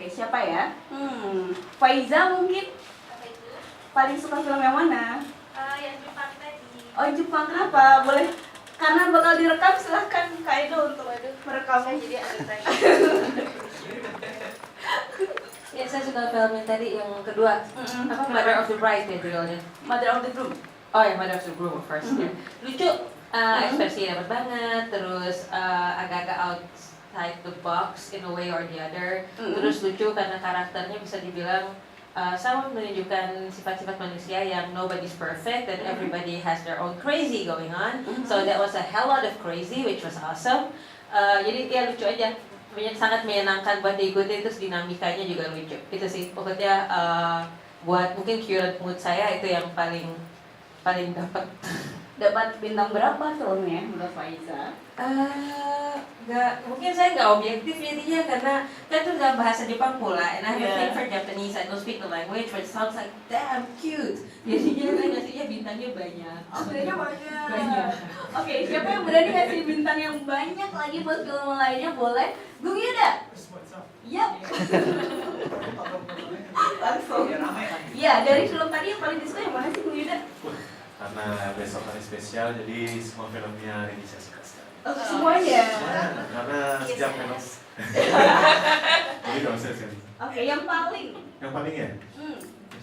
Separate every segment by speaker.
Speaker 1: Oke, siapa ya? Faiza mungkin?
Speaker 2: Apa itu?
Speaker 1: Paling suka film yang mana?
Speaker 2: Yang Jepang tadi.
Speaker 1: Oh, Jepang, kenapa? Boleh? Karena bakal direkam, silahkan Kak Edo untuk merekam.
Speaker 2: Saya jadi ada tanya.
Speaker 3: Ya, saya suka film yang tadi, yang kedua. Apa? Mother of the Bride ya judulnya.
Speaker 1: Mother of the Groom.
Speaker 3: Oh ya, Mother of the Groom of course. Ya. Lucu, ekspresinya dapat banget, terus agak-agak outside the box in a way or the other. Terus lucu karena karakternya bisa dibilang sama menunjukkan sifat-sifat manusia yang nobody's perfect and everybody has their own crazy going on. So that was a hell lot of crazy, which was awesome. Jadi ya lucu aja. Sangat menyenangkan buat diikuti, terus dinamikanya juga lucu. Itu sih pokoknya buat mungkin curate mood saya itu yang paling dapat.
Speaker 1: Dapat bintang berapa filmnya menurut Faiza?
Speaker 3: Mungkin saya nggak objektif jadinya karena kan itu dalam bahasa Jepang pula, and I have a thing for Japanese, I don't speak the language, but it sounds like damn cute. Jadinya saya ngasihnya bintangnya banyak.
Speaker 1: Bintangnya banyak. Oke, siapa yang berani ngasih bintang yang banyak lagi buat film lainnya boleh? Gung Yuda. Yap. Langsung. Iya, dari film tadi yang paling disuka yang mana sih Gung Yuda?
Speaker 4: Karena besok hari spesial, jadi semua filmnya Rini saya suka sekali.
Speaker 1: Oh, semuanya.
Speaker 4: Karena sejak film. Jadi kalau saya sekali.
Speaker 1: Oke, yang paling.
Speaker 4: Yang paling ya?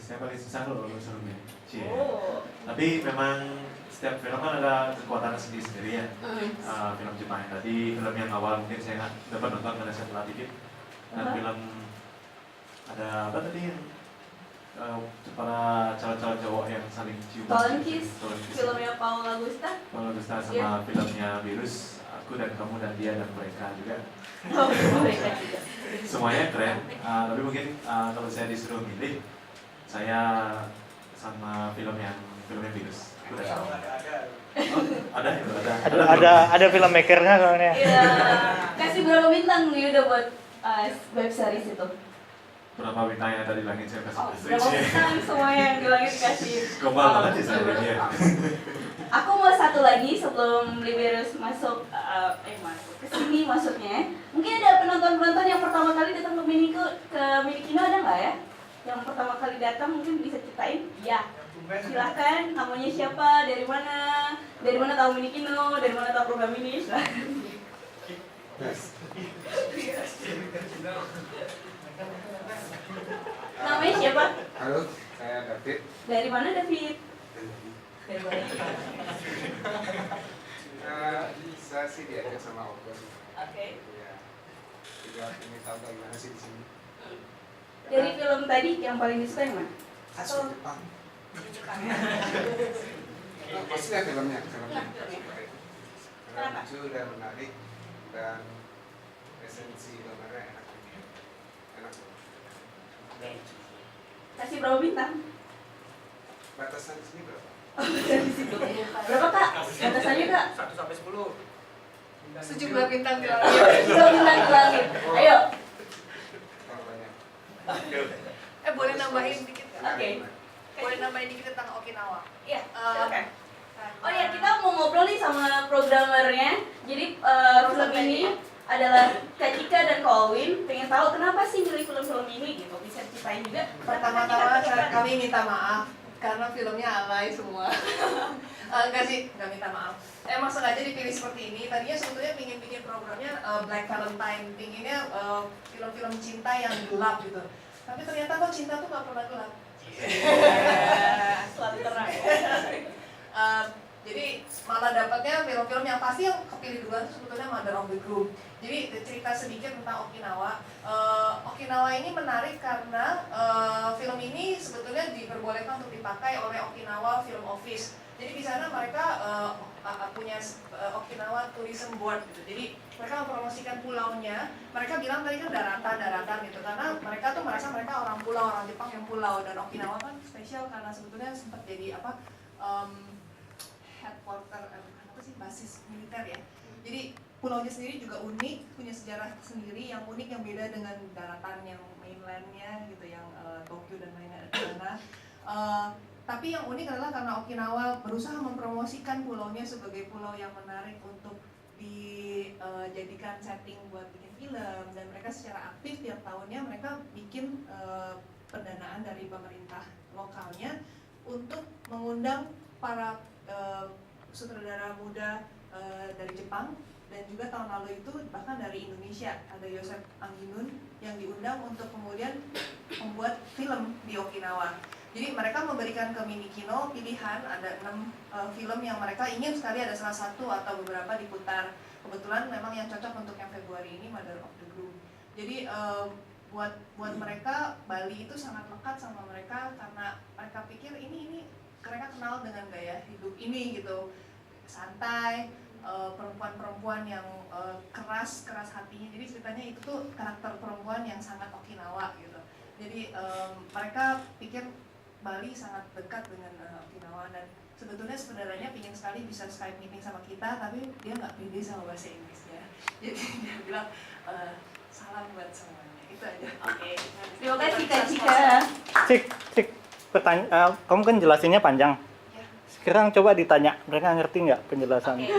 Speaker 4: Saya paling susah loh kalau filmnya.
Speaker 1: Oh.
Speaker 4: Tapi memang setiap film kan ada kekuatannya sendiri-sendiri ya. Film Jepang yang tadi, film yang awal mungkin saya nggak dapat nonton karena saya telat dikit. Dan film ada apa tadi yang para calon-calon cowok yang saling ciuman.
Speaker 1: Stolen Kiss, filmnya Paul Augusta.
Speaker 4: Paul Augusta sama filmnya Virus, Aku dan Kamu dan Dia dan Mereka juga.
Speaker 1: Oh, mereka juga.
Speaker 4: Semuanya keren, tapi mungkin kalau saya disuruh milih, saya sama filmnya Virus. Aku dan Kamu.
Speaker 5: Ada filmmakernya soalnya.
Speaker 1: Iya. Kasih berapa bintang nih udah buat web series itu?
Speaker 4: Berapa bintang yang tadi langit saya kasih?
Speaker 1: Berapa bintang semua yang di langit kasih?
Speaker 4: Gombal banget sih saya ini ya.
Speaker 1: Aku mau satu lagi sebelum Liberus masuk ke sini maksudnya. Mungkin ada penonton-penonton yang pertama kali datang ke Minikino ada nggak ya? Yang pertama kali datang mungkin bisa ceritain? Ya. Silahkan, namanya siapa, dari mana tahu Minikino, dari mana tahu program ini, silahkan. Namanya siapa?
Speaker 6: Halo, saya David.
Speaker 1: Dari mana David? Dari mana?
Speaker 6: Saya sih diajak sama Open.
Speaker 1: Oke.
Speaker 6: Ya, juga ingin tahu bagaimana sih di sini.
Speaker 1: Dari film tadi yang paling disuka yang mana?
Speaker 6: Atau Jepang. Maksudnya filmnya karena lucu dan menarik dan esensi gambarnya enak.
Speaker 1: Kasih berapa bintang?
Speaker 6: Batasan di sini berapa?
Speaker 1: Berapa Kak? Batasannya Kak?
Speaker 7: 1 sampai 10.
Speaker 2: 17 bintang di langit.
Speaker 1: 2 bintang ke langit. Ayo.
Speaker 6: Kalau banyak.
Speaker 2: Boleh nambahin dikit?
Speaker 1: Oke.
Speaker 2: Boleh nambahin dikit tentang Okinawa?
Speaker 1: Iya,
Speaker 2: Oke.
Speaker 1: Oh ya, kita mau ngobrol nih sama programmernya. Jadi film ini adalah Kak Cika dan Kak Alwin. Pengen tahu kenapa sih milih film-film ini gitu. Bisa ceritain juga.
Speaker 2: Pertama-tama kami minta maaf karena filmnya alay semua. Enggak sih, enggak minta maaf. Emang sengaja dipilih seperti ini. Tadinya sebetulnya ingin bikin programnya Black Valentine, pinginnya film-film cinta yang gelap gitu. Tapi ternyata kok cinta tuh nggak pernah gelap.
Speaker 1: Selalu terang.
Speaker 2: Jadi malah dapatnya film-film yang pasti yang kepilih duluan itu sebetulnya Mother of the Groom. Jadi cerita sedikit tentang Okinawa. Okinawa ini menarik karena film ini sebetulnya diperbolehkan untuk dipakai oleh Okinawa Film Office. Jadi di sana mereka punya Okinawa Tourism Board gitu. Jadi mereka mempromosikan pulaunya. Mereka bilang tadi kan daratan gitu. Karena mereka tuh merasa mereka orang pulau, orang Jepang yang pulau, dan Okinawa kan spesial karena sebetulnya sempat jadi headquarter basis militer ya. Jadi pulaunya sendiri juga unik, punya sejarah sendiri yang unik, yang beda dengan daratan yang mainlandnya gitu, yang Tokyo dan lainnya di sana. Tapi yang unik adalah karena Okinawa berusaha mempromosikan pulaunya sebagai pulau yang menarik untuk dijadikan setting buat bikin film, dan mereka secara aktif tiap tahunnya mereka bikin pendanaan dari pemerintah lokalnya untuk mengundang para sutradara muda dari Jepang, dan juga tahun lalu itu bahkan dari Indonesia ada Yosef Angginun yang diundang untuk kemudian membuat film di Okinawa. Jadi mereka memberikan ke Minikino pilihan, ada 6 film yang mereka ingin sekali ada salah satu atau beberapa diputar. Kebetulan memang yang cocok untuk yang Februari ini Mother of the Groom. Jadi buat mereka Bali itu sangat lekat sama mereka karena mereka pikir ini mereka kenal dengan gaya hidup ini gitu, santai, perempuan-perempuan yang keras hatinya. Jadi ceritanya itu tuh karakter perempuan yang sangat Okinawa gitu. Jadi mereka pikir Bali sangat dekat dengan Okinawa, dan sebetulnya saudaranya ingin sekali bisa Skype meeting sama kita, tapi dia nggak pede sama bahasa Inggrisnya. Jadi dia bilang salam buat semuanya. Itu aja.
Speaker 1: Oke. Terima kasih Kak Cika.
Speaker 5: Cik, kamu kan jelasinnya panjang.
Speaker 2: Ya.
Speaker 5: Sekarang coba ditanya, mereka ngerti nggak penjelasan?
Speaker 1: Oke.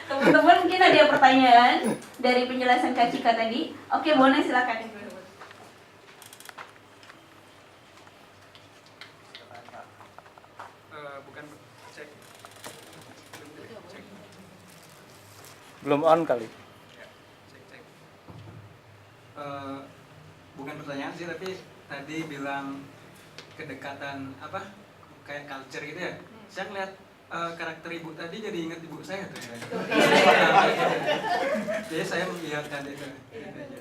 Speaker 1: Teman-teman mungkin ada yang pertanyaan dari penjelasan Kak Cika tadi. Oke, boleh silakan.
Speaker 6: Bukan cek.
Speaker 5: Belum on kali.
Speaker 6: Ya, cek. Bukan pertanyaan sih, tapi tadi bilang kedekatan apa kayak culture gitu ya. Saya ngeliat karakter ibu tadi jadi inget ibu saya tuh. Jadi saya melihatkan itu.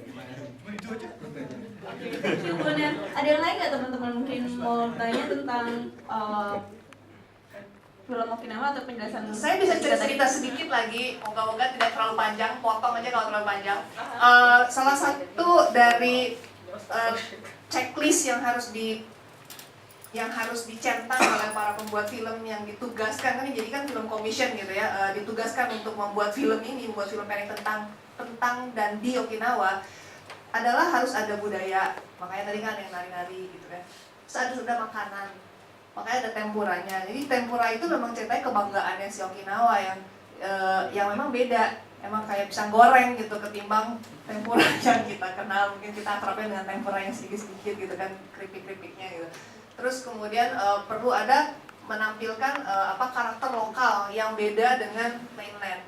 Speaker 6: Gimana sih? Itu aja.
Speaker 1: Kemudian ada yang lain nggak teman-teman mungkin mau tanya tentang film Okinawa atau penjelasan?
Speaker 2: Saya bisa cerita sedikit lagi, moga-moga tidak terlalu panjang, potong aja kalau terlalu panjang. Salah satu dari checklist yang harus dicentang oleh para pembuat film yang ditugaskan, kan jadi kan film commission gitu ya, ditugaskan untuk membuat film ini, membuat film pendek tentang dan di Okinawa, adalah harus ada budaya. Makanya tadi kan yang nari-nari gitu kan. Terus ada makanan. Makanya ada tempuranya. Jadi tempura itu memang ceritanya kebanggaannya si Okinawa yang memang beda. Emang kayak pisang goreng gitu ketimbang tempura yang kita kenal. Mungkin kita akrabnya dengan tempura yang sedikit-sedikit gitu kan, keripik-keripiknya gitu. Terus kemudian perlu ada menampilkan karakter lokal yang beda dengan mainland.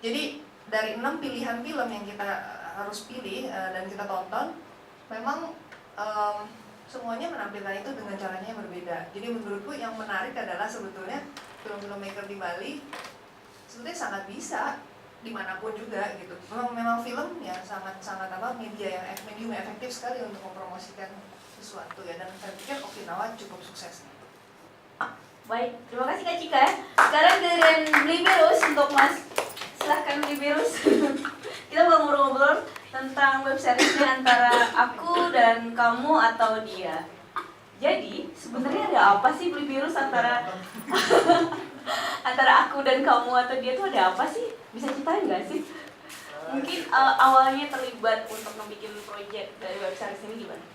Speaker 2: Jadi dari 6 pilihan film yang kita harus pilih dan kita tonton, memang semuanya menampilkan itu dengan caranya yang berbeda. Jadi menurutku yang menarik adalah sebetulnya film-film maker di Bali sebetulnya sangat bisa dimanapun juga gitu. Memang film ya sangat medium yang efektif sekali untuk mempromosikan sesuatu ya, dan saya pikir Okinawa cukup sukses.
Speaker 1: Baik, terima kasih Kak Cika. Sekarang giliran Liberus untuk Mas. Silahkan Liberus. Kita mau ngobrol-ngobrol tentang web seriesnya antara aku dan kamu atau dia. Jadi sebenarnya ada apa sih Liberus antara aku dan kamu atau dia tuh ada apa sih? Bisa ceritain nggak sih? Mungkin awalnya terlibat untuk membuat proyek dari web series ini gimana?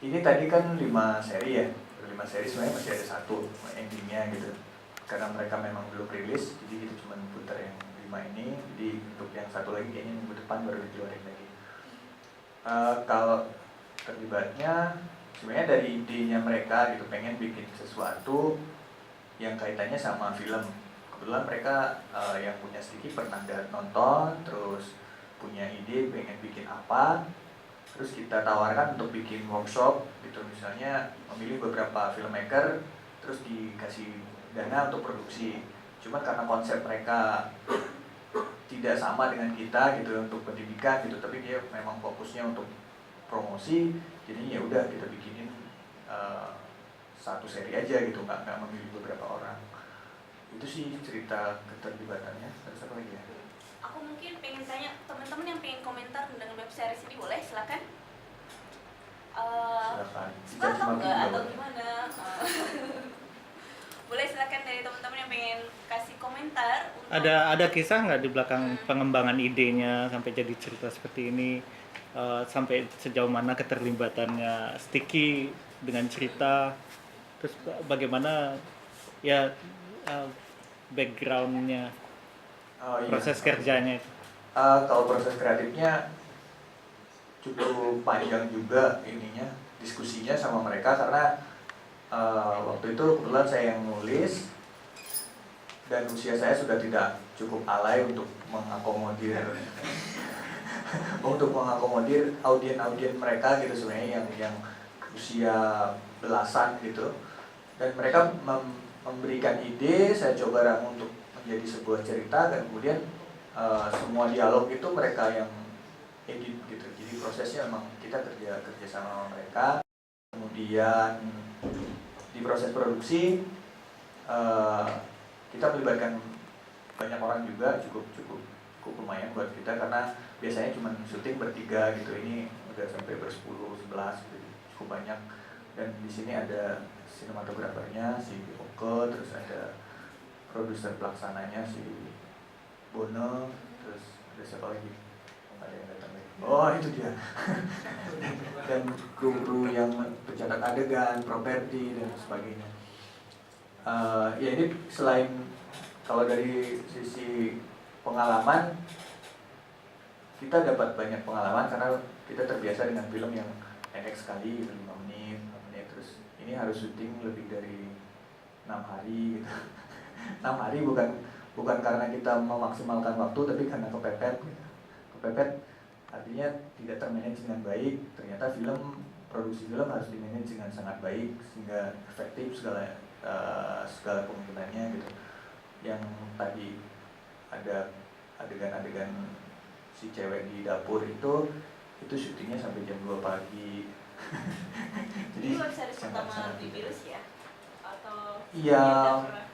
Speaker 7: Ini tadi kan 5 seri ya. 5 seri sebenarnya masih ada satu endingnya gitu. Karena mereka memang belum rilis, jadi kita cuma putar yang 5 ini. Jadi untuk yang satu lagi kayaknya minggu depan baru dikeluarin lagi. Kalau terlibatnya sebenarnya dari idenya mereka gitu, pengen bikin sesuatu yang kaitannya sama film. Kebetulan mereka yang punya sedikit pernah nonton, terus punya ide pengen bikin apa, terus kita tawarkan untuk bikin workshop gitu, misalnya memilih beberapa filmmaker terus dikasih dana untuk produksi. Cuma karena konsep mereka tidak sama dengan kita gitu untuk pendidikan gitu, tapi dia memang fokusnya untuk promosi, jadi ya udah kita bikinin satu seri aja gitu, nggak memilih beberapa orang. Itu sih cerita keterlibatannya. Terus apa lagi ya?
Speaker 1: Aku mungkin pengen tanya teman-teman yang pengen komentar tentang web series ini, boleh silakan.
Speaker 7: Silakan.
Speaker 1: Suka atau enggak atau gimana? Boleh silakan dari teman-teman yang pengen kasih komentar.
Speaker 5: Ada kisah nggak di belakang pengembangan idenya sampai jadi cerita seperti ini? Sampai sejauh mana keterlibatannya Sticky dengan cerita? Terus bagaimana ya backgroundnya,
Speaker 7: Oh, iya.
Speaker 5: proses kerjanya itu?
Speaker 7: Kalau proses kreatifnya cukup panjang juga ininya diskusinya sama mereka karena waktu itu kebetulan saya yang nulis dan usia saya sudah tidak cukup alay untuk mengakomodir audien mereka gitu sebenarnya yang usia belasan gitu, dan mereka memberikan ide, saya coba ramu untuk menjadi sebuah cerita dan kemudian semua dialog itu mereka yang edit gitu. Jadi prosesnya memang kita kerja sama mereka. Kemudian di proses produksi kita melibatkan banyak orang juga, cukup lumayan buat kita karena biasanya cuma syuting bertiga gitu, ini udah sampai bersepuluh, 11 gitu, cukup banyak. Dan di sini ada sinematografernya si Oke, terus ada produser pelaksananya si Bono, terus ada siapa lagi? Ada yang datang lagi. Oh itu dia. dan kru yang pencatat adegan, properti dan sebagainya. Ya ini selain kalau dari sisi pengalaman, kita dapat banyak pengalaman karena kita terbiasa dengan film yang pendek sekali, 5 menit, terus ini harus syuting lebih dari 6 hari gitu. 6 hari bukan karena kita memaksimalkan waktu, tapi karena kepepet gitu. Kepepet artinya tidak termanage dengan baik. Ternyata produksi film harus dimanage dengan sangat baik sehingga efektif segala kemungkinannya gitu. Yang tadi ada adegan-adegan si cewek di dapur itu syutingnya sampai jam 2 pagi. Jadi
Speaker 1: Ini web series pertama Libirus ya? Atau
Speaker 7: iya,
Speaker 1: udah pernah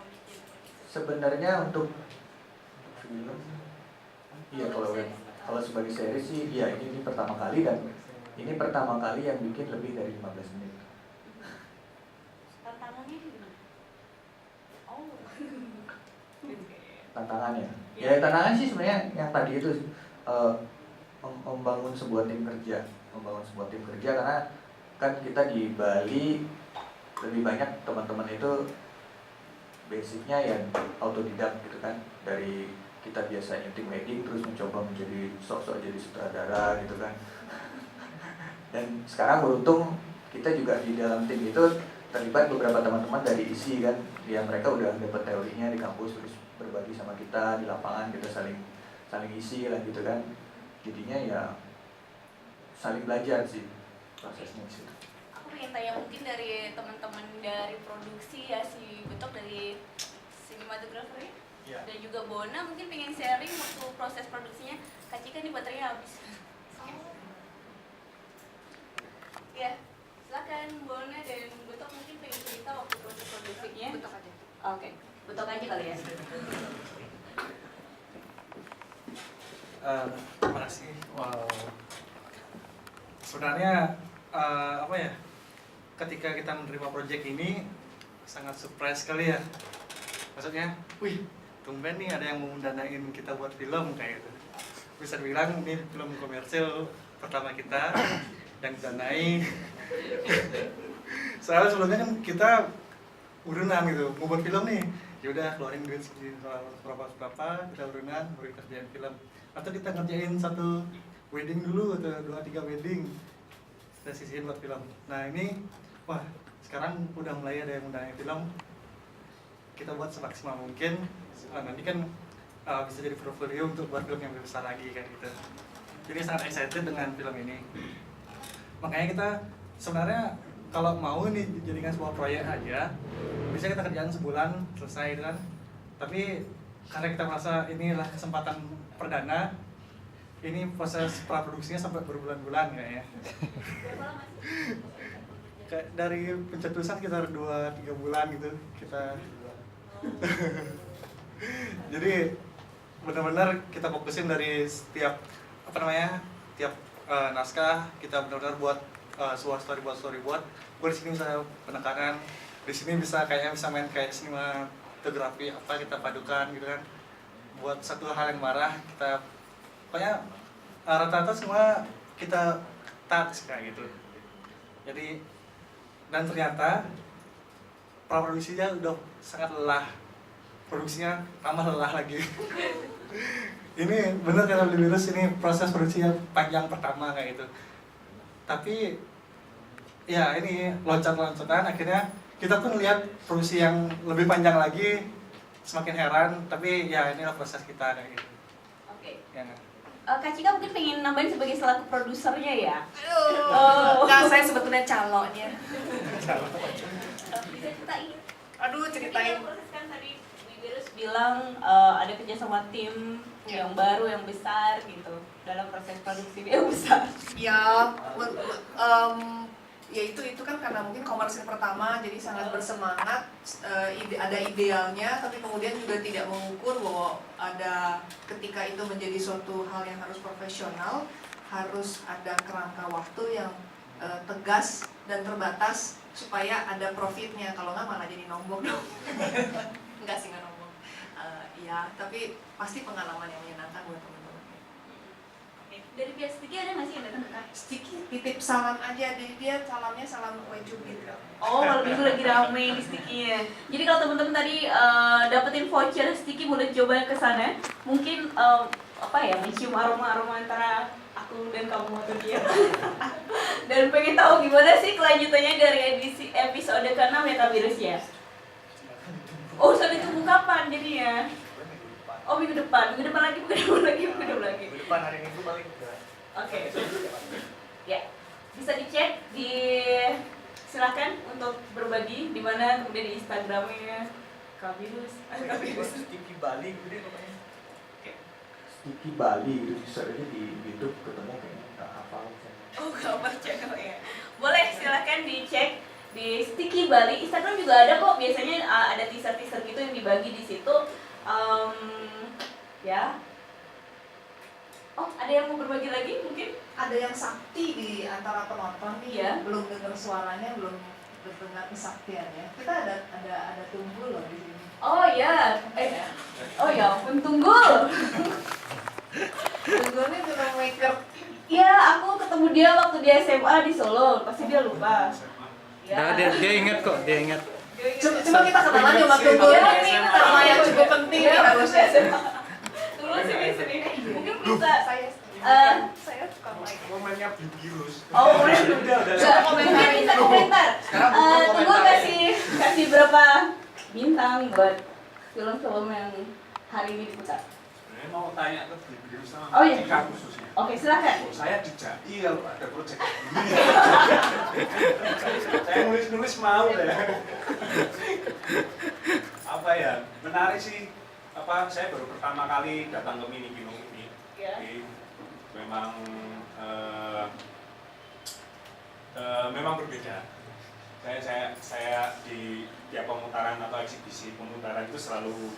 Speaker 1: membikin?
Speaker 7: sebenarnya untuk film, iya kalau sebagai series sih, iya ini pertama kali, dan ini pertama kali yang bikin lebih dari 15 menit.
Speaker 1: Tantangannya gimana? Oh.
Speaker 7: Tantangannya, ya tantangan sih sebenarnya yang tadi itu membangun sebuah tim kerja, karena kan kita di Bali lebih banyak teman-teman itu basicnya ya autodidak gitu kan, dari kita biasa nyuting wedding terus mencoba menjadi sosok jadi sutradara gitu kan. Dan sekarang beruntung kita juga di dalam tim itu terlibat beberapa teman-teman dari ISI kan, ya mereka udah dapat teorinya di kampus terus berbagi sama kita di lapangan, kita saling isi lah gitu kan. Jadinya ya saling belajar sih prosesnya di situ.
Speaker 1: Aku pengen tanya mungkin dari teman-teman dari produksi ya, si Betok dari sinematografer
Speaker 7: Ya.
Speaker 1: dan juga Bona mungkin pengen sharing waktu proses produksinya. Kak Cika nih baterainya habis. Ya, silakan Bona dan Betok mungkin pengen cerita waktu proses produksinya.
Speaker 3: Betok aja.
Speaker 1: Oke, Betok aja kali ya.
Speaker 6: Terima kasih. Wow. Sebenarnya apa ya? Ketika kita menerima proyek ini sangat surprise sekali ya. Maksudnya, wih, tumben nih ada yang mau mendanain kita buat film kayak gitu. Bisa dibilang ini film komersil pertama kita yang didanai. Soalnya sebelumnya kan kita urunan gitu, mau buat film nih, ya udah keluarin duit berapa kita urunan, baru kerjain film. Atau kita ngerjain satu wedding dulu atau 2-3 wedding, kita sisihin buat film. Nah ini, wah sekarang udah mulai ada yang mendanai film, kita buat semaksimal mungkin. Nanti kan bisa jadi portfolio untuk buat film yang lebih besar lagi kan gitu. Jadi sangat excited dengan film ini. Makanya kita sebenarnya kalau mau nih dijadikan sebuah proyek aja, bisa kita kerjaan sebulan selesai kan. Tapi karena kita merasa inilah kesempatan perdana, ini proses praproduksinya sampai berbulan-bulan kayaknya. Kayak dari pencetusan sekitar 2-3 bulan gitu kita. Jadi benar-benar kita fokusin dari setiap tiap naskah kita benar-benar buat sebuah storyboard. Gue di sini bisa penekanan, di sini bisa main kayak sinematografi apa kita padukan gitu kan. Buat satu hal yang marah kita pokoknya rata-rata semua kita touch kayak gitu. Jadi dan ternyata praproduksinya udah sangat lelah, produksinya tambah lelah lagi. Ini bener kata Beli Virus, ini proses produksinya panjang pertama kayak gitu. Tapi ya ini loncat-loncatan, akhirnya kita pun lihat produksi yang lebih panjang lagi, semakin heran. Tapi ya inilah proses kita kayak gitu.
Speaker 1: Oke.
Speaker 6: Ya, kan?
Speaker 1: Kak Cika mungkin pengen nambahin sebagai selaku produsernya ya?
Speaker 2: Aduh, nah, saya sebetulnya calonnya.
Speaker 1: Bisa ceritain?
Speaker 2: Aduh, ceritain.
Speaker 1: Proses kan tadi Beli Virus bilang ada kerjasama tim yang baru, yang besar gitu dalam proses produksi yang besar.
Speaker 2: Ya, ya itu kan karena mungkin komersil pertama, jadi sangat bersemangat, ada idealnya, tapi kemudian juga tidak mengukur bahwa ada ketika itu menjadi suatu hal yang harus profesional, harus ada kerangka waktu yang tegas dan terbatas supaya ada profitnya. Kalau nggak malah jadi nombok dong. Enggak sih, nggak nombok. Ya, tapi pasti pengalaman yang menyenangkan buat teman-teman.
Speaker 1: Dari pihak Sticky ada nggak sih yang datang ke Kak?
Speaker 2: Sticky titip salam aja, jadi dia salamnya salam kue cubit.
Speaker 1: Oh, malam minggu lagi rame di Sticky-nya. Jadi kalau teman-teman tadi dapetin voucher Sticky, boleh coba ke sana. Mungkin apa ya, mencium aroma-aroma antara aku dan kamu atau dia. Dan pengen tahu gimana sih kelanjutannya dari edisi episode ke-6 ya Kak Virus ya? Oh, sudah ditunggu kapan jadinya? Oh, minggu depan lagi.
Speaker 6: Minggu depan hari Minggu paling udah.
Speaker 1: Oke. Ya, bisa dicek silakan untuk berbagi di mana, kemudian di Instagramnya Kak Virus.
Speaker 7: Sticky Bali gitu deh pokoknya. Sticky Bali itu bisa aja di YouTube ketemu kayaknya nggak hafal.
Speaker 1: Oh, gambar channel ya. Boleh silakan dicek di Sticky Bali. Instagram juga ada kok. Biasanya ada teaser-teaser gitu yang dibagi di situ. Ya. Oh, ada yang mau berbagi lagi mungkin?
Speaker 2: Ada yang sakti di antara penonton nih,
Speaker 1: Iya.
Speaker 2: belum dengar suaranya, belum dengar kesaktiannya. Kita ada Tunggul loh di sini.
Speaker 1: Oh ya. Oh ya, ampun Tunggul.
Speaker 2: Tunggul ini filmmaker.
Speaker 1: Iya, aku ketemu dia waktu di SMA di Solo. Pasti dia lupa.
Speaker 5: Nah, dia ingat kok, dia ingat.
Speaker 2: Cuma kita kenalan sama Tunggul.
Speaker 1: Iya,
Speaker 2: Ini
Speaker 1: iya.
Speaker 2: nama yang cukup penting nih harusnya.
Speaker 1: Tunggu sini. Mungkin bisa.
Speaker 2: Saya suka like.
Speaker 6: Momennya Beli Virus.
Speaker 1: Oh, mungkin bisa komentar. Tunggu kasih berapa bintang buat film-film yang hari ini diputar.
Speaker 4: Sebenarnya mau tanya ke Beli Virus sama
Speaker 1: Oh, iya.
Speaker 4: Cika khususnya.
Speaker 1: Oke, silakan.
Speaker 4: Oh, saya dijai kalau ada proyek saya nulis mau deh. Apa ya, menarik sih. Saya baru pertama kali datang ke Mini Kino ini.
Speaker 1: Ya.
Speaker 4: Jadi memang memang berbeda. Saya di tiap pemutaran atau eksibisi pemutaran itu selalu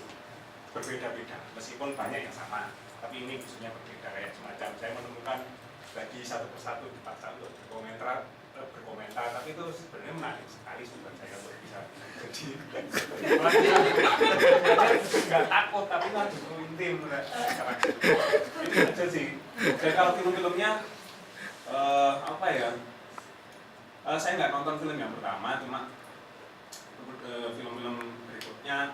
Speaker 4: berbeda-beda, meskipun banyak yang sama, tapi ini khususnya berbeda, kayak semacam saya menemukan bagi satu persatu dipaksa untuk berkomentar, tapi itu sebenarnya menarik sekali buat saya untuk bisa jadi nggak takut, tapi kan justru intim ini aja sih. Dan kalau film-filmnya apa ya, saya nggak nonton film yang pertama, cuma film-film berikutnya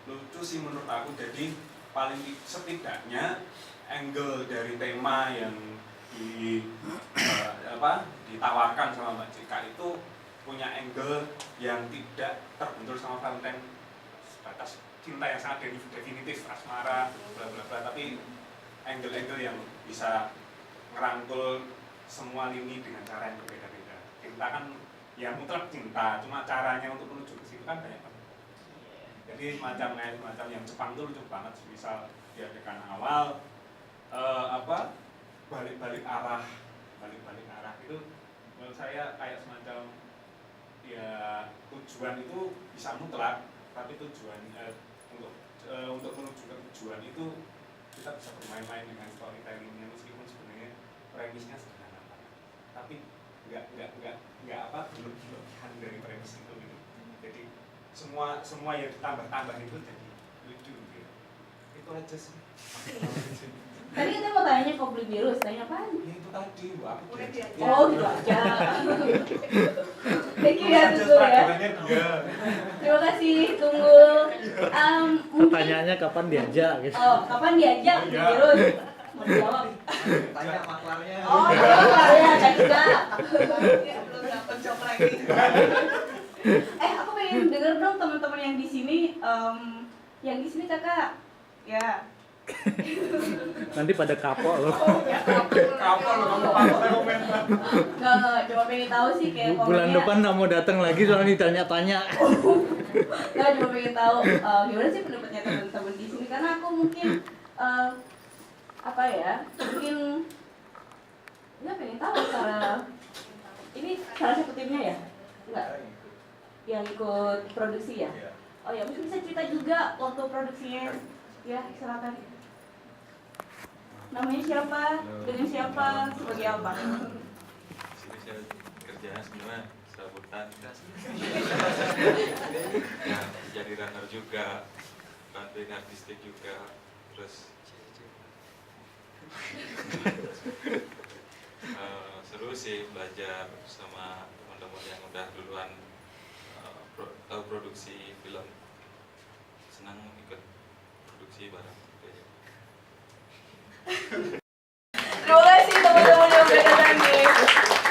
Speaker 4: lucu sih menurut aku. Jadi paling setidaknya angle dari tema yang ditawarkan sama Mbak Cika itu punya angle yang tidak terbentur sama Valentine sebatas cinta yang sangat definitif, asmara, bla bla bla, tapi angle-angle yang bisa ngerangkul semua lini dengan cara yang berbeda-beda. Cinta kan ya mutlak cinta, cuma caranya untuk menuju ke situ kan banyak banget. Jadi semacam yang Jepang itu lucu banget, misal di adegan awal balik-balik arah itu menurut saya kayak semacam ya tujuan itu bisa mutlak, tapi tujuan untuk menuju ke tujuan itu kita bisa bermain-main dengan storytellingnya, meskipun sebenarnya premisnya sederhana, tapi nggak berlebihan dari premis itu gitu. Jadi semua yang ditambah itu jadi lucu gitu. Itu aja sih.
Speaker 1: Tadi kita mau tanya kok Beli Virus, tanya apaan?
Speaker 4: Ya itu tadi, Mbak.
Speaker 2: Udah diajak.
Speaker 1: Oh, gitu aja. Thank you ya Tunggul ya. Terima kasih Tunggul. Mungkin
Speaker 5: Pertanyaannya kapan diajak gitu.
Speaker 1: kapan diajak Virus? Mau dijawab?
Speaker 7: Tanya maklarnya.
Speaker 1: Oh iya, ada juga.
Speaker 2: Belum dapat job lagi.
Speaker 1: Aku pengen denger dong teman-teman yang di sini, kakak, ya.
Speaker 5: Nanti pada kapok loh.
Speaker 6: Kapal lo kamu paksa komentar.
Speaker 1: Nggak, cuma pengen tahu sih kayak
Speaker 5: Bulan
Speaker 1: komennya.
Speaker 5: depan nggak mau datang lagi soalnya ditanya-tanya.
Speaker 1: Nggak, cuma pengen tahu gimana sih pendapatnya teman-teman di sini, karena aku mungkin mungkin nggak pengen tahu ini salah satu timnya ya, nggak yang ikut produksi ya. Oh ya, mungkin bisa cerita juga waktu produksinya, ya silakan. Namanya siapa, dengan siapa, sebagai apa?
Speaker 8: Sini saya kerjanya sebenarnya serabutan ya, jadi runner juga, bantuin artistik juga, terus seru sih belajar sama teman-teman yang udah duluan tahu produksi film, senang ikut produksi bareng.
Speaker 1: Terima kasih teman-teman yang udah datang di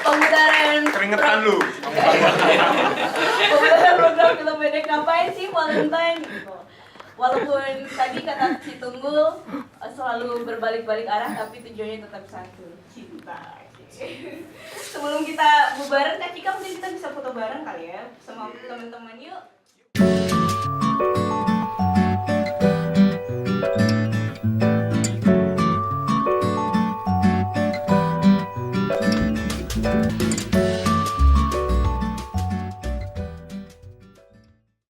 Speaker 1: pemutaran
Speaker 6: Keringetan lu.
Speaker 1: pemutaran program film pendek ngapain sih Valentine gitu. Walaupun tadi kata si Tunggul selalu berbalik-balik arah, tapi tujuannya tetap satu, cinta. Sebelum kita bubar, Kak Cika mungkin kita bisa foto bareng kali ya sama teman-teman yuk.